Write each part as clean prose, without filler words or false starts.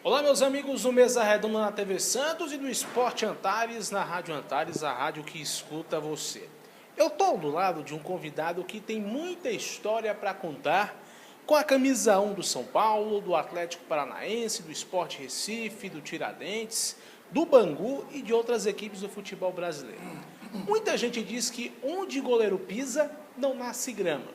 Olá, meus amigos do Mesa Redonda na TV Santos e do Esporte Antares na Rádio Antares, a rádio que escuta você. Eu estou do lado de um convidado que tem muita história para contar, com a camisa 1 do São Paulo, do Atlético Paranaense, do Sport Recife, do Tiradentes, do Bangu e de outras equipes do futebol brasileiro. Muita gente diz que onde goleiro pisa, não nasce grama.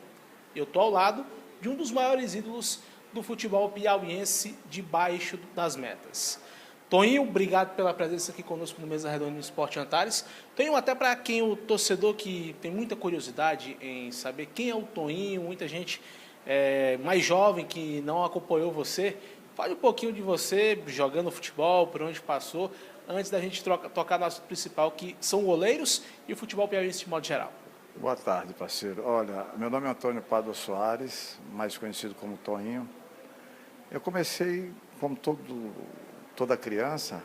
Eu estou ao lado de um dos maiores ídolos do futebol piauiense debaixo das metas. Toninho, obrigado pela presença aqui conosco no Mesa Redonda no Esporte Antares. Toninho, até para quem o torcedor que tem muita curiosidade em saber quem é o Toninho, muita gente mais jovem que não acompanhou você, fale um pouquinho de você, jogando futebol, por onde passou, antes da gente tocar no assunto principal, que são goleiros e o futebol piauiense de modo geral. Boa tarde, parceiro. Olha, meu nome é Antônio Padua Soares, mais conhecido como Toninho. Eu comecei, como toda criança,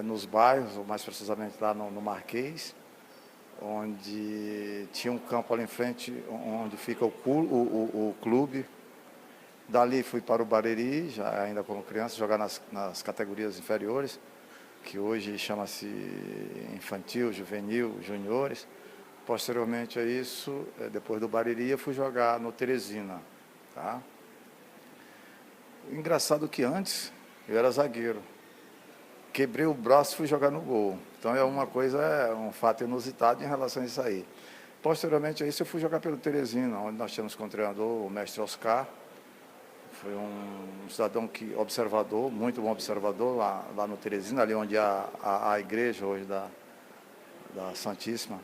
nos bairros, ou mais precisamente lá no Marquês, onde tinha um campo ali em frente, onde fica o clube. Dali fui para o Bariri, já ainda como criança, jogar nas categorias inferiores, que hoje chama-se infantil, juvenil, juniores. Posteriormente a isso, depois do Bariri, eu fui jogar no Teresina. Tá? Engraçado que antes eu era zagueiro. Quebrei o braço e fui jogar no gol. Então um fato inusitado em relação a isso aí. Posteriormente a isso, eu fui jogar pelo Teresina, onde nós tínhamos como treinador o mestre Oscar. Foi um cidadão observador, muito bom observador, lá no Teresina, ali onde a igreja hoje da Santíssima.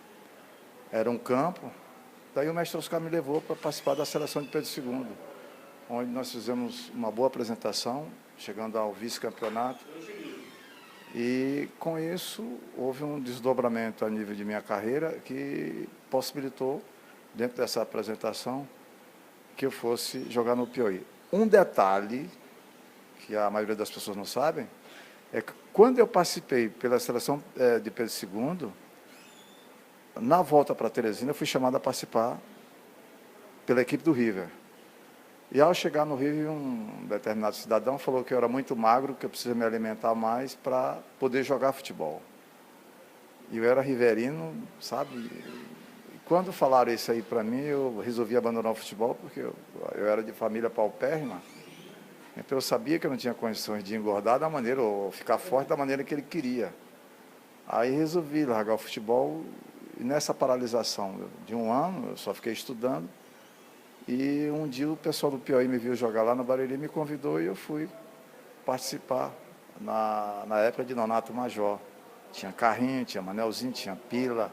Era um campo, daí o mestre Oscar me levou para participar da seleção de Pedro II, onde nós fizemos uma boa apresentação, chegando ao vice-campeonato. E com isso houve um desdobramento a nível de minha carreira que possibilitou, dentro dessa apresentação, que eu fosse jogar no Piauí. Um detalhe, que a maioria das pessoas não sabem, é que quando eu participei pela seleção de Pedro II, na volta para Teresina, eu fui chamado a participar pela equipe do River. E ao chegar no River, um determinado cidadão falou que eu era muito magro, que eu precisava me alimentar mais para poder jogar futebol. E eu era riverino, sabe? E quando falaram isso aí para mim, eu resolvi abandonar o futebol, porque eu era de família paupérrima. Então eu sabia que eu não tinha condições de engordar da maneira, ou ficar forte da maneira que ele queria. Aí resolvi largar o futebol. E nessa paralisação de um ano, eu só fiquei estudando. E um dia o pessoal do Piauí me viu jogar lá no Bariri, me convidou e eu fui participar na época de Nonato Major. Tinha Carrinho, tinha Manelzinho, tinha Pila.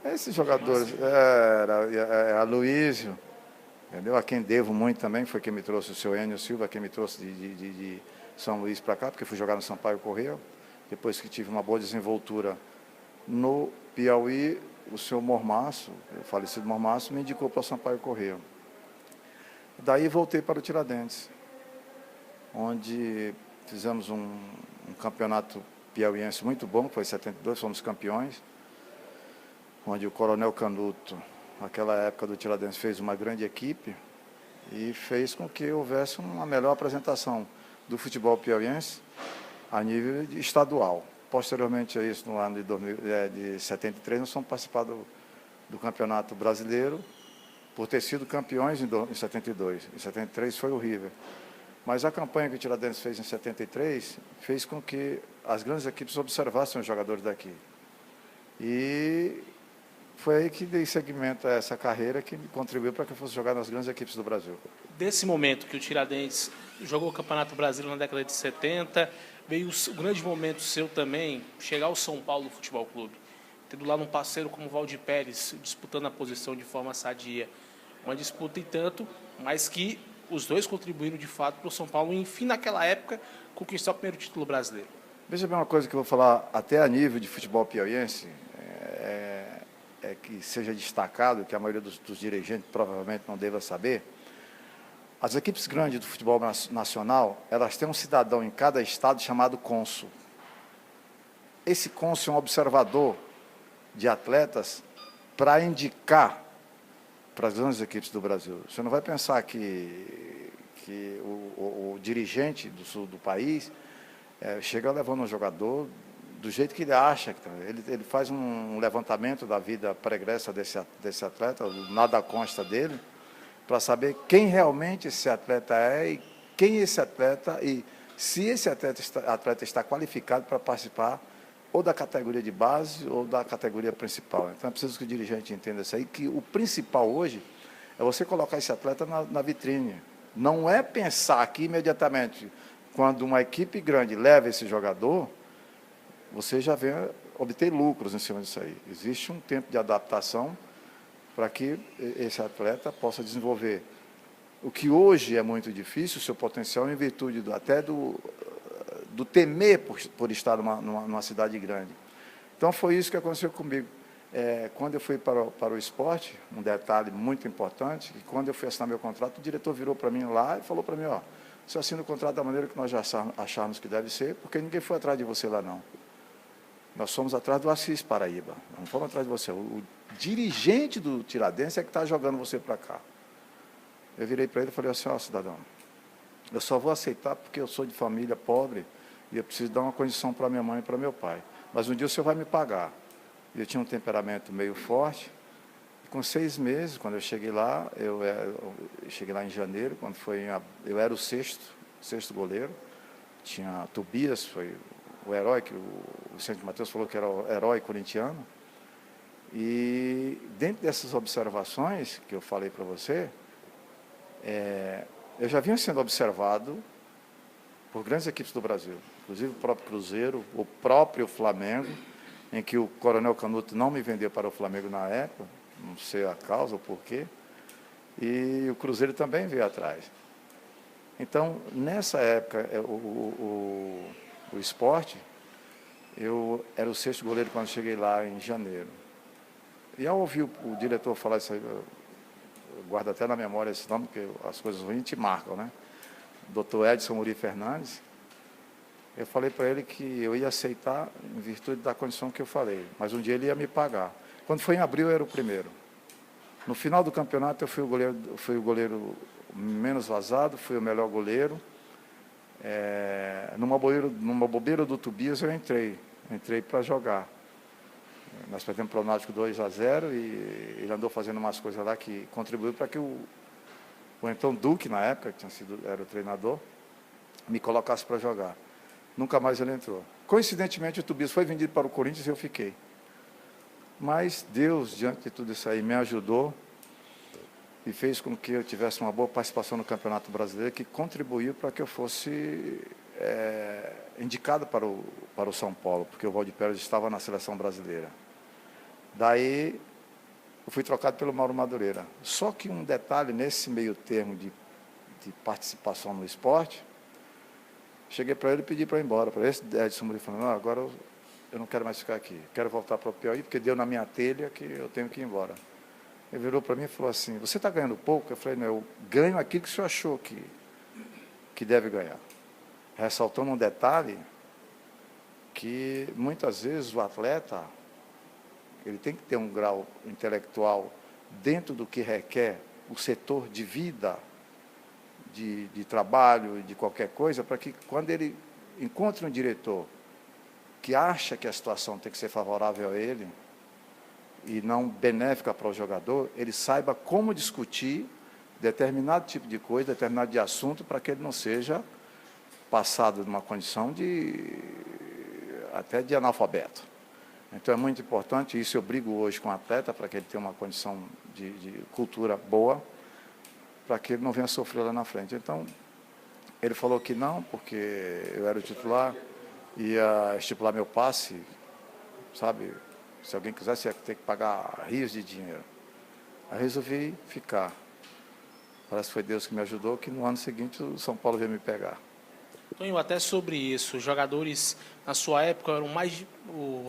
Esses jogadores, era Aloísio, entendeu? A quem devo muito também, foi quem me trouxe o seu Enio Silva, quem me trouxe de São Luís para cá, porque fui jogar no Sampaio Corrêa. Depois que tive uma boa desenvoltura no Piauí, o senhor Mormaço, o falecido Mormaço, me indicou para o Sampaio Corrêa. Daí voltei para o Tiradentes, onde fizemos um campeonato piauiense muito bom, que foi em 72, fomos campeões, onde o Coronel Canuto, naquela época do Tiradentes, fez uma grande equipe e fez com que houvesse uma melhor apresentação do futebol piauiense a nível estadual. Posteriormente a isso, no ano de 73, nós fomos participar do Campeonato Brasileiro, por ter sido campeões em 72. Em 73 foi o River. Mas a campanha que o Tiradentes fez em 73 fez com que as grandes equipes observassem os jogadores daqui. E foi aí que dei seguimento a essa carreira que me contribuiu para que eu fosse jogar nas grandes equipes do Brasil. Desse momento que o Tiradentes jogou o Campeonato Brasileiro na década de 70, veio o grande momento seu também, chegar ao São Paulo Futebol Clube. Tendo lá um parceiro como o Valdir Pérez, disputando a posição de forma sadia. Uma disputa e tanto, mas que os dois contribuíram de fato para o São Paulo, enfim, naquela época, conquistar o primeiro título brasileiro. Veja bem uma coisa que eu vou falar, até a nível de futebol piauiense, que seja destacado, que a maioria dos dirigentes provavelmente não deva saber. As equipes grandes do futebol nacional, elas têm um cidadão em cada estado chamado cônsul. Esse cônsul é um observador de atletas para indicar para as grandes equipes do Brasil. Você não vai pensar que que o dirigente do sul do país chega levando um jogador do jeito que ele acha. Ele faz um levantamento da vida pregressa desse atleta, nada consta dele, para saber quem realmente esse atleta é e quem esse atleta e se esse atleta está qualificado para participar ou da categoria de base ou da categoria principal. Então é preciso que o dirigente entenda isso aí, que o principal hoje é você colocar esse atleta na vitrine. Não é pensar que imediatamente, quando uma equipe grande leva esse jogador, você já vem obter lucros em cima disso aí. Existe um tempo de adaptação para que esse atleta possa desenvolver o que hoje é muito difícil, o seu potencial, em virtude até do temer por estar numa cidade grande. Então, foi isso que aconteceu comigo. Quando eu fui para o esporte, um detalhe muito importante, que quando eu fui assinar meu contrato, o diretor virou para mim lá e falou para mim, você assina o contrato da maneira que nós já acharmos que deve ser, porque ninguém foi atrás de você lá, não. Nós fomos atrás do Assis Paraíba, não fomos atrás de você. O dirigente do Tiradentes é que está jogando você para cá. Eu virei para ele e falei assim, cidadão, eu só vou aceitar porque eu sou de família pobre e eu preciso dar uma condição para minha mãe e para meu pai. Mas um dia o senhor vai me pagar. Eu tinha um temperamento meio forte. E com 6 meses, quando eu cheguei lá, eu cheguei lá em janeiro, eu era o sexto goleiro. Tinha Tobias, foi o herói, que o Vicente Matheus falou que era o herói corintiano. E dentro dessas observações que eu falei para você, eu já vinha sendo observado por grandes equipes do Brasil, inclusive o próprio Cruzeiro, o próprio Flamengo, em que o Coronel Canuto não me vendeu para o Flamengo na época, não sei a causa, o porquê, e o Cruzeiro também veio atrás. Então, nessa época, o esporte, eu era o 6º goleiro quando cheguei lá em janeiro. E ao ouvir o diretor falar isso aí, eu guardo até na memória esse nome, porque as coisas ruins te marcam, né? Dr. Edson Muri Fernandes, eu falei para ele que eu ia aceitar em virtude da condição que eu falei, mas um dia ele ia me pagar. Quando foi em abril, eu era o primeiro. No final do campeonato, eu fui o goleiro menos vazado, fui o melhor goleiro. Numa bobeira do Tobias, eu entrei para jogar. Nós perdemos para o Náutico 2-0 e ele andou fazendo umas coisas lá que contribuiu para que o então Duque, na época, que era o treinador, me colocasse para jogar. Nunca mais ele entrou. Coincidentemente, o Tobias foi vendido para o Corinthians e eu fiquei. Mas Deus, diante de tudo isso aí, me ajudou e fez com que eu tivesse uma boa participação no Campeonato Brasileiro, que contribuiu para que eu fosse indicado para o São Paulo, porque o Valdir Pérez estava na seleção brasileira. Daí, eu fui trocado pelo Mauro Madureira. Só que um detalhe nesse meio termo de participação no esporte, cheguei para ele e pedi para ir embora. Para esse Edson Muri falando, agora eu não quero mais ficar aqui, quero voltar para o Piauí, porque deu na minha telha que eu tenho que ir embora. Ele virou para mim e falou assim, você está ganhando pouco? Eu falei, não, eu ganho aquilo que o senhor achou que deve ganhar. Ressaltando um detalhe, que muitas vezes o atleta, ele tem que ter um grau intelectual dentro do que requer o setor de vida, de trabalho, de qualquer coisa, para que quando ele encontre um diretor que acha que a situação tem que ser favorável a ele e não benéfica para o jogador, ele saiba como discutir determinado tipo de coisa, determinado de assunto, para que ele não seja passado numa condição até de analfabeto. Então é muito importante, isso eu brigo hoje com o atleta, para que ele tenha uma condição de cultura boa, para que ele não venha sofrer lá na frente. Então, ele falou que não, porque eu era o titular, ia estipular meu passe, sabe? Se alguém quisesse, ia ter que pagar rios de dinheiro. Aí resolvi ficar. Parece que foi Deus que me ajudou, que no ano seguinte o São Paulo veio me pegar. Tonho, até sobre isso, os jogadores na sua época eram mais,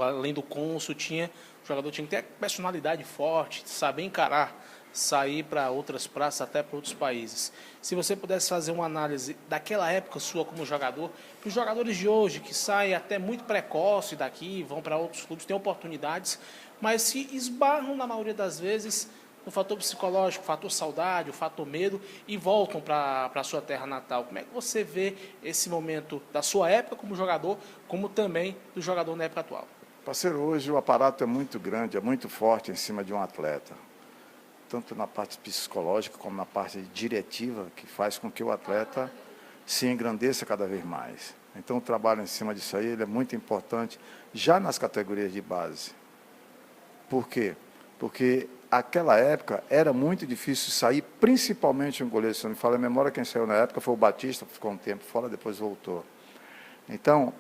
além do cônsul, o jogador tinha que ter personalidade forte, saber encarar, sair para outras praças, até para outros países. Se você pudesse fazer uma análise daquela época sua como jogador, para os jogadores de hoje, que saem até muito precoce daqui, vão para outros clubes, têm oportunidades, mas se esbarram, na maioria das vezes, no fator psicológico, o fator saudade, o fator medo e voltam para a sua terra natal. Como é que você vê esse momento da sua época como jogador, como também do jogador na época atual? Parceiro, hoje o aparato é muito grande, é muito forte em cima de um atleta, tanto na parte psicológica como na parte diretiva, que faz com que o atleta se engrandeça cada vez mais. Então, o trabalho em cima disso aí ele é muito importante, já nas categorias de base. Por quê? Porque aquela época era muito difícil sair, principalmente um goleiro. Se eu não me falo a memória, quem saiu na época foi o Batista, ficou um tempo fora, depois voltou. Então,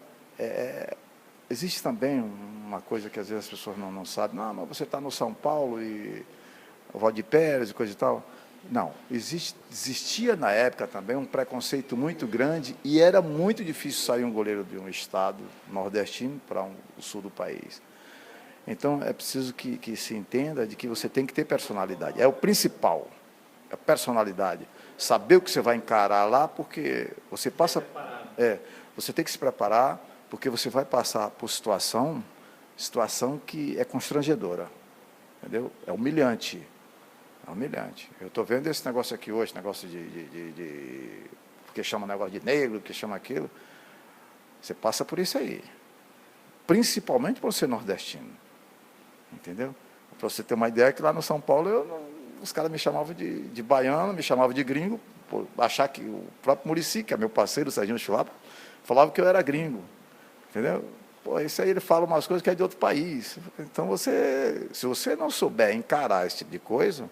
existe também uma coisa que às vezes as pessoas não sabem. Não, mas você está no São Paulo e o Valdir Pérez e coisa e tal. Não, existia na época também um preconceito muito grande e era muito difícil sair um goleiro de um estado nordestino para o sul do país. Então, é preciso que se entenda de que você tem que ter personalidade. É o principal, a personalidade. Saber o que você vai encarar lá, porque você passa... você tem que se preparar, porque você vai passar por situação que é constrangedora, entendeu? É humilhante. É humilhante. Eu estou vendo esse negócio aqui hoje, negócio porque chama negócio de negro, que chama aquilo. Você passa por isso aí. Principalmente para você nordestino. Entendeu? Para você ter uma ideia que lá no São Paulo, os caras me chamavam de baiano, me chamavam de gringo, por achar que o próprio Muricy, que é meu parceiro, o Serginho Chulapa, falava que eu era gringo. Entendeu? Pô, isso aí ele fala umas coisas que é de outro país. Então, se você não souber encarar esse tipo de coisa,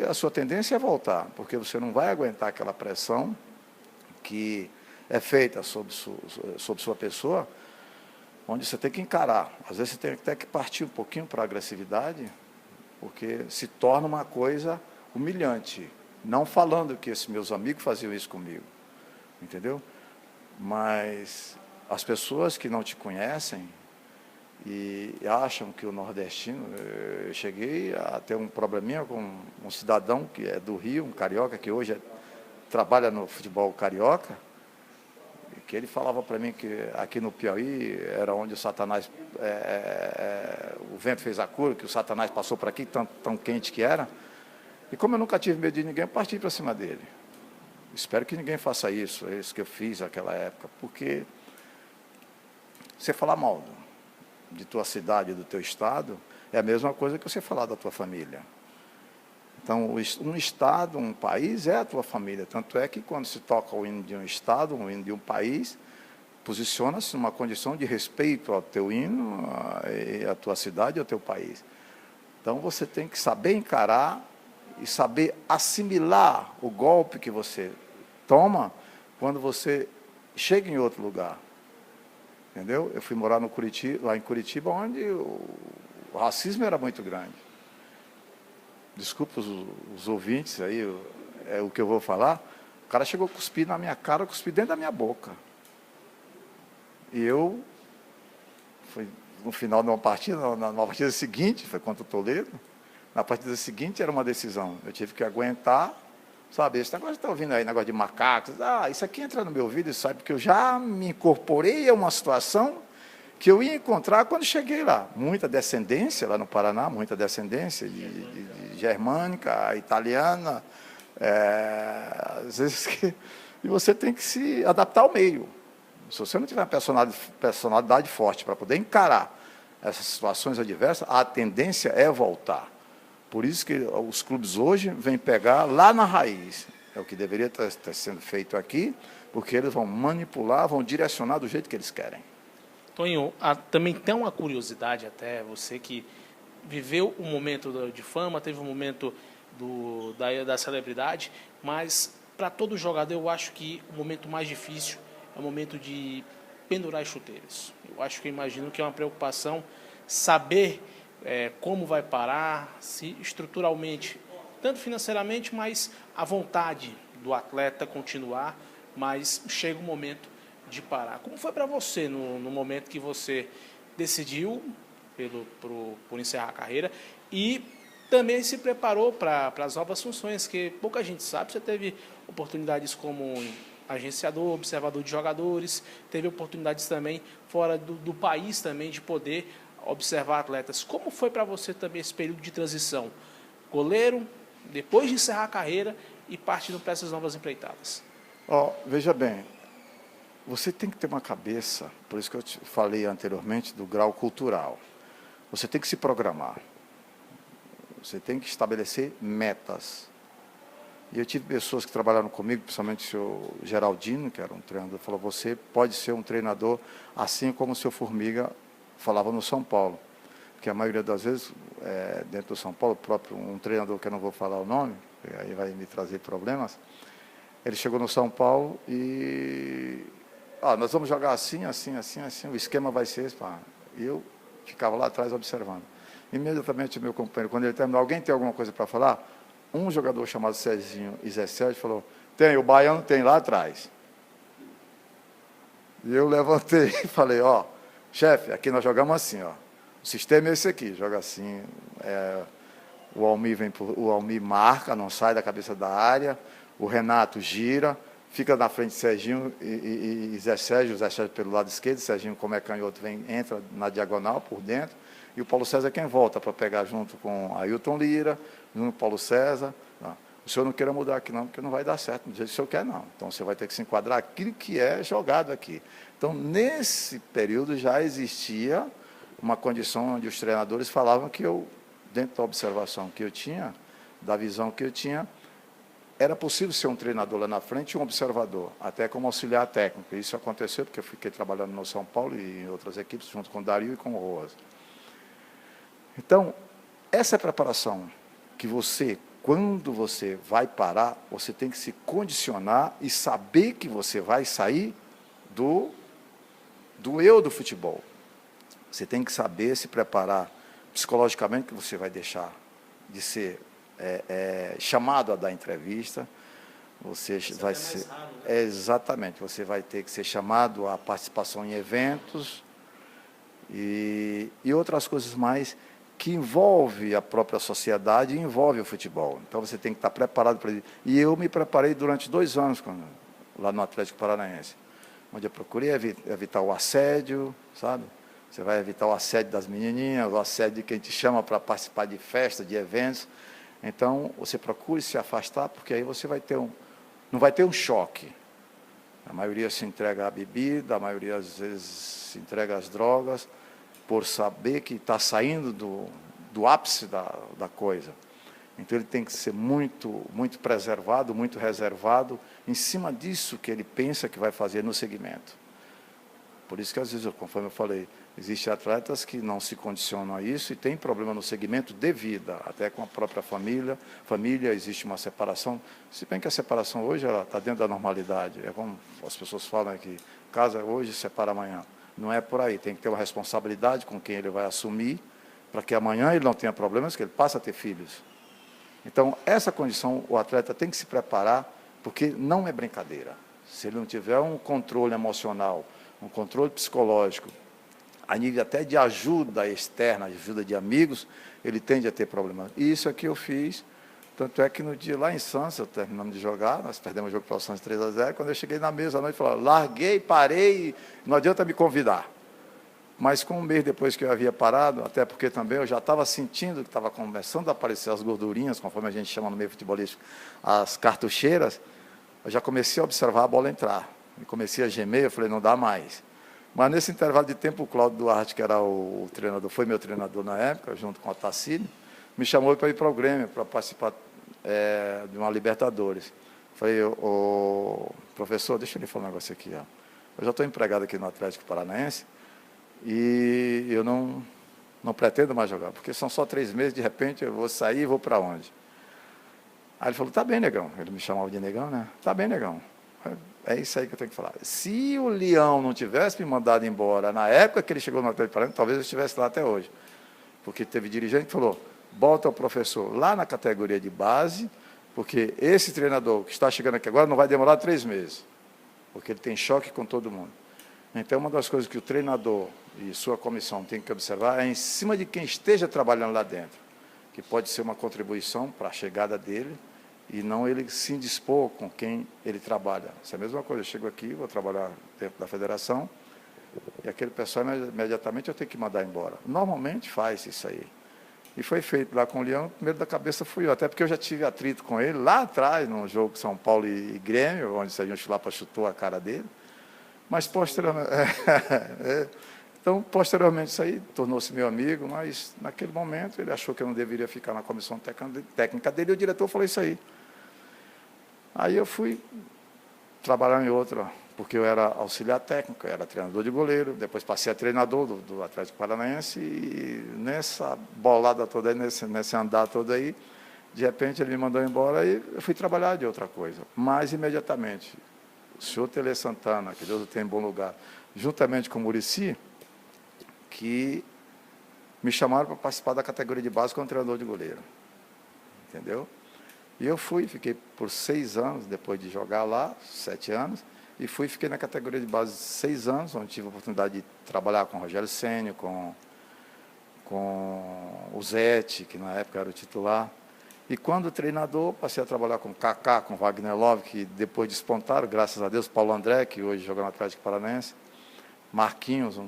a sua tendência é voltar, porque você não vai aguentar aquela pressão que é feita sobre sua pessoa, onde você tem que encarar. Às vezes você tem até que partir um pouquinho para a agressividade, porque se torna uma coisa humilhante. Não falando que esses meus amigos faziam isso comigo, entendeu? Mas as pessoas que não te conhecem e acham que o nordestino... Eu cheguei a ter um probleminha com um cidadão que é do Rio, um carioca, que hoje trabalha no futebol carioca, que ele falava para mim que aqui no Piauí era onde o Satanás, o vento fez a cura, que o Satanás passou por aqui, tão quente que era. E como eu nunca tive medo de ninguém, eu parti para cima dele. Espero que ninguém faça isso, é isso que eu fiz naquela época, porque você falar mal de tua cidade, do teu estado, é a mesma coisa que você falar da tua família. Então, um estado, um país é a tua família. Tanto é que quando se toca o hino de um estado, o hino de um país, posiciona-se numa condição de respeito ao teu hino, à tua cidade, ao teu país. Então, você tem que saber encarar e saber assimilar o golpe que você toma quando você chega em outro lugar. Entendeu? Eu fui morar lá em Curitiba, onde o racismo era muito grande. Desculpa os ouvintes aí, é o que eu vou falar. O cara chegou a cuspir na minha cara, cuspir dentro da minha boca. E foi no final de uma partida, na partida seguinte, foi contra o Toledo, na partida seguinte era uma decisão. Eu tive que aguentar, sabe, esse negócio que está ouvindo aí, negócio de macacos, isso aqui entra no meu ouvido e sabe, porque eu já me incorporei a uma situação que eu ia encontrar quando cheguei lá. Muita descendência lá no Paraná, muita descendência de germânica, italiana, às vezes e você tem que se adaptar ao meio. Se você não tiver uma personalidade forte para poder encarar essas situações adversas, a tendência é voltar. Por isso que os clubes hoje vêm pegar lá na raiz. É o que deveria estar sendo feito aqui, porque eles vão manipular, vão direcionar do jeito que eles querem. Toninho, também tem uma curiosidade até, você que viveu um momento de fama, teve um momento da celebridade, mas para todo jogador eu acho que o momento mais difícil é o momento de pendurar as chuteiras. Eu acho que eu imagino que é uma preocupação saber como vai parar, se estruturalmente, tanto financeiramente, mas a vontade do atleta continuar, mas chega um momento de parar. Como foi para você no momento que você decidiu por encerrar a carreira e também se preparou para as novas funções, que pouca gente sabe, você teve oportunidades como agenciador, observador de jogadores, teve oportunidades também fora do país também de poder observar atletas. Como foi para você também esse período de transição? Goleiro, depois de encerrar a carreira e partindo para essas novas empreitadas. Veja bem, você tem que ter uma cabeça, por isso que eu te falei anteriormente do grau cultural. Você tem que se programar. Você tem que estabelecer metas. E eu tive pessoas que trabalharam comigo, principalmente o senhor Geraldino, que era um treinador, falou, você pode ser um treinador assim como o seu Formiga falava no São Paulo. Porque a maioria das vezes, dentro do São Paulo, próprio um treinador que eu não vou falar o nome, aí vai me trazer problemas, ele chegou no São Paulo e... nós vamos jogar assim, assim, assim, assim, o esquema vai ser esse. E eu ficava lá atrás observando. Imediatamente, meu companheiro, quando ele terminou, alguém tem alguma coisa para falar? Um jogador chamado Cezinho e Zé Sérgio falou, tem, o baiano tem lá atrás. E eu levantei e falei, chefe, aqui nós jogamos assim, o sistema é esse aqui, joga assim, o Almir marca, não sai da cabeça da área, o Renato gira, fica na frente de Serginho e Zé Sérgio pelo lado esquerdo, Serginho, como é canhoto, entra na diagonal, por dentro, e o Paulo César é quem volta para pegar junto com Ailton Lira, junto com o Paulo César. Não. O senhor não queira mudar aqui não, porque não vai dar certo, do jeito que o senhor quer não. Então, você vai ter que se enquadrar aquilo que é jogado aqui. Então, nesse período já existia uma condição onde os treinadores falavam que eu, dentro da observação que eu tinha, da visão que eu tinha, era possível ser um treinador lá na frente e um observador, até como auxiliar técnico. Isso aconteceu porque eu fiquei trabalhando no São Paulo e em outras equipes, junto com o Dario e com o Roas. Então, essa é a preparação que você, quando você vai parar, você tem que se condicionar e saber que você vai sair do eu do futebol. Você tem que saber se preparar psicologicamente, que você vai deixar de ser chamado a dar entrevista, você vai ser... Raro, né? Exatamente, você vai ter que ser chamado a participação em eventos e outras coisas mais que envolve a própria sociedade e envolve o futebol. Então, você tem que estar preparado para isso. E eu me preparei durante 2 anos lá no Atlético Paranaense, onde eu procurei evitar o assédio, sabe? Você vai evitar o assédio das menininhas, o assédio de quem te chama para participar de festas, de eventos. Então, você procure se afastar, porque aí você vai ter não vai ter um choque. A maioria se entrega à bebida, a maioria, às vezes, se entrega às drogas, por saber que está saindo do ápice da coisa. Então, ele tem que ser muito, muito preservado, muito reservado, em cima disso que ele pensa que vai fazer no segmento. Por isso que, às vezes, conforme eu falei, existem atletas que não se condicionam a isso e tem problema no segmento de vida, até com a própria família. Família, existe uma separação, se bem que a separação hoje está dentro da normalidade. É como as pessoas falam aqui, casa hoje, separa amanhã. Não é por aí, tem que ter uma responsabilidade com quem ele vai assumir, para que amanhã ele não tenha problemas, que ele passe a ter filhos. Então, essa condição, o atleta tem que se preparar, porque não é brincadeira. Se ele não tiver um controle emocional, um controle psicológico, a nível até de ajuda externa, ajuda de amigos, ele tende a ter problemas. E isso aqui eu fiz, tanto é que no dia lá em Santos, terminamos de jogar, nós perdemos o jogo para o Santos 3-0, quando eu cheguei na mesa à noite, falei, larguei, parei, não adianta me convidar. Mas com um mês depois que eu havia parado, até porque também eu já estava sentindo que estava começando a aparecer as gordurinhas, conforme a gente chama no meio futebolístico, as cartucheiras, eu já comecei a observar a bola entrar. E comecei a gemer, eu falei, não dá mais. Mas nesse intervalo de tempo, o Cláudio Duarte, que era o treinador, foi meu treinador na época, junto com o Tassini, me chamou para ir para o Grêmio, para participar de uma Libertadores. Falei, professor, deixa eu lhe falar um negócio aqui. Eu já estou empregado aqui no Atlético Paranaense e eu não pretendo mais jogar, porque são só 3 meses, de repente eu vou sair e vou para onde? Aí ele falou, tá bem, negão. Ele me chamava de negão, né? Tá bem, negão. É isso aí que eu tenho que falar. Se o Leão não tivesse me mandado embora na época que ele chegou no Atlético Paranaense, talvez eu estivesse lá até hoje. Porque teve dirigente que falou, bota o professor lá na categoria de base, porque esse treinador que está chegando aqui agora não vai demorar 3 meses, porque ele tem choque com todo mundo. Então, uma das coisas que o treinador e sua comissão tem que observar é em cima de quem esteja trabalhando lá dentro, que pode ser uma contribuição para a chegada dele, e não ele se indispor com quem ele trabalha. Isso é a mesma coisa, eu chego aqui, vou trabalhar dentro da federação, E aquele pessoal, imediatamente, eu tenho que mandar embora. Normalmente faz isso aí. E foi feito lá com o Leão, o primeiro da cabeça fui eu, até porque eu já tive atrito com ele lá atrás, num jogo São Paulo e Grêmio, onde o Sérgio Chulapa chutou a cara dele. Mas posteriormente, então, posteriormente isso aí tornou-se meu amigo, mas naquele momento ele achou que eu não deveria ficar na comissão técnica dele, e o diretor falou isso aí. Aí eu fui trabalhar em outra, porque eu era auxiliar técnico, eu era treinador de goleiro, depois passei a treinador do Atlético Paranaense, e nessa bolada toda aí, nesse andar todo aí, de repente ele me mandou embora e eu fui trabalhar de outra coisa. Mas, imediatamente, o senhor Tele Santana, que Deus o tenha em bom lugar, juntamente com o Muricy, que me chamaram para participar da categoria de base como treinador de goleiro. Entendeu? E eu fiquei por 6 anos, depois de jogar lá, 7 anos, e fiquei na categoria de base 6 anos, onde tive a oportunidade de trabalhar com o Rogério Ceni, com o Zete, que na época era o titular. E quando treinador, passei a trabalhar com o Kaká, com o Wagner Love, que depois despontaram, graças a Deus, Paulo André, que hoje joga no Atlético Paranaense, Marquinhos,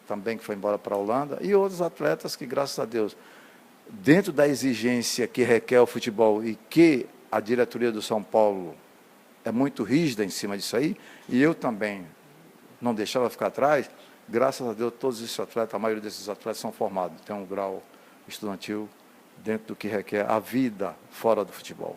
também que foi embora para a Holanda, e outros atletas que, graças a Deus, dentro da exigência que requer o futebol e que a diretoria do São Paulo é muito rígida em cima disso aí, e eu também não deixava ficar atrás, graças a Deus, todos esses atletas, a maioria desses atletas são formados, tem um grau estudantil dentro do que requer a vida fora do futebol.